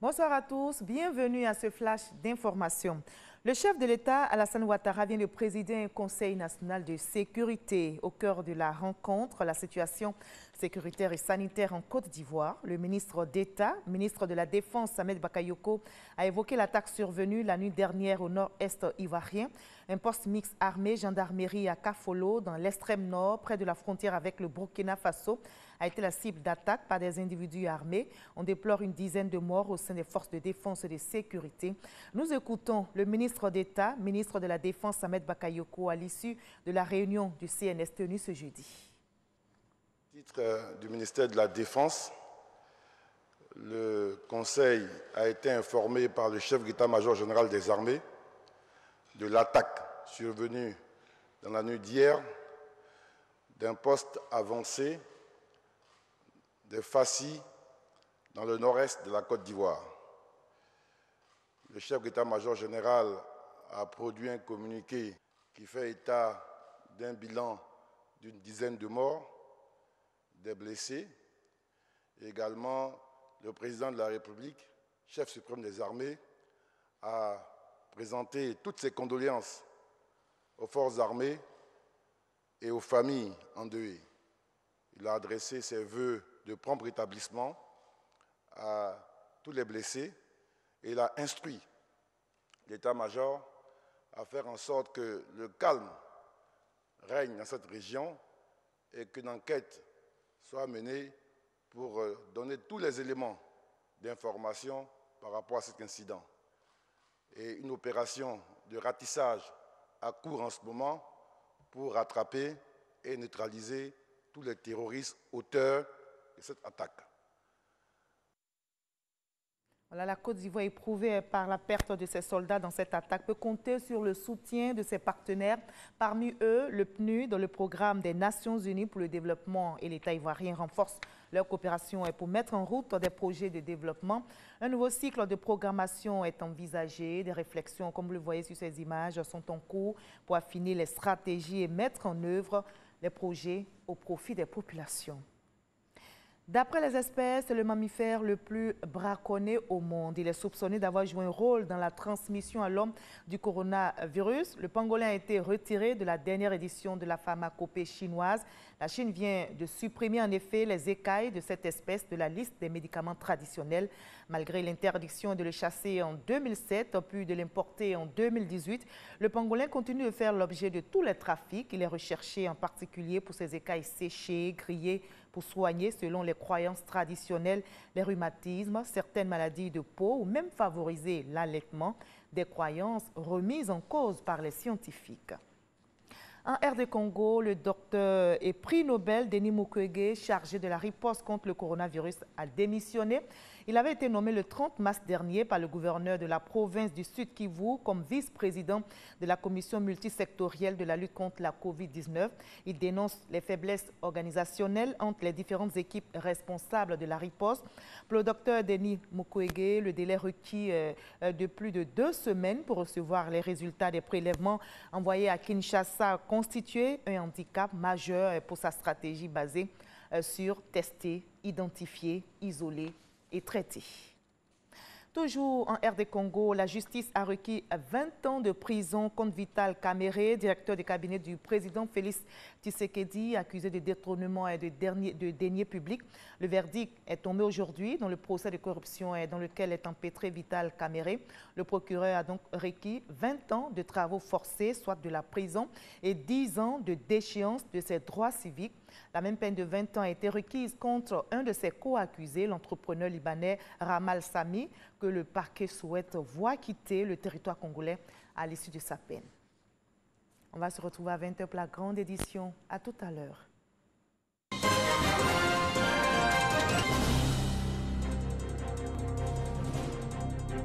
Bonsoir à tous, bienvenue à ce flash d'information. Le chef de l'État, Alassane Ouattara, vient de présider un conseil national de sécurité. Au cœur de la rencontre, la situation sécuritaire et sanitaire en Côte d'Ivoire. Le ministre d'État, ministre de la Défense, Ahmed Bakayoko, a évoqué l'attaque survenue la nuit dernière au nord-est ivoirien. Un poste mixte armé gendarmerie à Kafolo, dans l'extrême nord, près de la frontière avec le Burkina Faso, a été la cible d'attaques par des individus armés. On déplore une dizaine de morts au sein des forces de défense et de sécurité. Nous écoutons le ministre d'État, ministre de la Défense, Ahmed Bakayoko, à l'issue de la réunion du CNS tenue ce jeudi. Au titre du ministère de la Défense, le Conseil a été informé par le chef d'état-major général des armées de l'attaque survenue dans la nuit d'hier d'un poste avancé de Fassi dans le nord-est de la Côte d'Ivoire. Le chef d'état-major général a produit un communiqué qui fait état d'un bilan d'une dizaine de morts, des blessés. Et également, le président de la République, chef suprême des armées, a présenté toutes ses condoléances aux forces armées et aux familles endeuillées. Il a adressé ses vœux de prompt rétablissement à tous les blessés et il a instruit l'état-major à faire en sorte que le calme règne dans cette région et qu'une enquête soit menée pour donner tous les éléments d'information par rapport à cet incident. Et une opération de ratissage à court en ce moment pour rattraper et neutraliser tous les terroristes auteurs de cette attaque. Voilà, la Côte d'Ivoire, éprouvée par la perte de ses soldats dans cette attaque, peut compter sur le soutien de ses partenaires. Parmi eux, le PNUD, le programme des Nations Unies pour le développement, et l'État ivoirien renforcent leur coopération pour mettre en route des projets de développement. Un nouveau cycle de programmation est envisagé. Des réflexions, comme vous le voyez sur ces images, sont en cours pour affiner les stratégies et mettre en œuvre les projets au profit des populations. D'après les experts, c'est le mammifère le plus braconné au monde. Il est soupçonné d'avoir joué un rôle dans la transmission à l'homme du coronavirus. Le pangolin a été retiré de la dernière édition de la pharmacopée chinoise. La Chine vient de supprimer en effet les écailles de cette espèce de la liste des médicaments traditionnels. Malgré l'interdiction de le chasser en 2007 puis de l'importer en 2018, le pangolin continue de faire l'objet de tous les trafics. Il est recherché en particulier pour ses écailles séchées, grillées, pour soigner, selon les croyances traditionnelles, les rhumatismes, certaines maladies de peau ou même favoriser l'allaitement, des croyances remises en cause par les scientifiques. En RD Congo, le docteur et prix Nobel Denis Mukwege, chargé de la riposte contre le coronavirus, a démissionné. Il avait été nommé le 30 mars dernier par le gouverneur de la province du Sud Kivu comme vice-président de la commission multisectorielle de la lutte contre la COVID-19. Il dénonce les faiblesses organisationnelles entre les différentes équipes responsables de la riposte. Pour le docteur Denis Mukwege, le délai requis de plus de 2 semaines pour recevoir les résultats des prélèvements envoyés à Kinshasa constituait un handicap majeur pour sa stratégie basée sur tester, identifier, isoler et traiter. Toujours en RD Congo, la justice a requis 20 ans de prison contre Vital Kamerhe, directeur du cabinet du président Félix Tshisekedi, accusé de détournement et de deniers publics. Le verdict est tombé aujourd'hui dans le procès de corruption dans lequel est empêtré Vital Kamerhe. Le procureur a donc requis 20 ans de travaux forcés, soit de la prison, et 10 ans de déchéance de ses droits civiques. La même peine de 20 ans a été requise contre un de ses co-accusés, l'entrepreneur libanais Ramal Sami, que le parquet souhaite voir quitter le territoire congolais à l'issue de sa peine. On va se retrouver à 20h pour la grande édition. À tout à l'heure.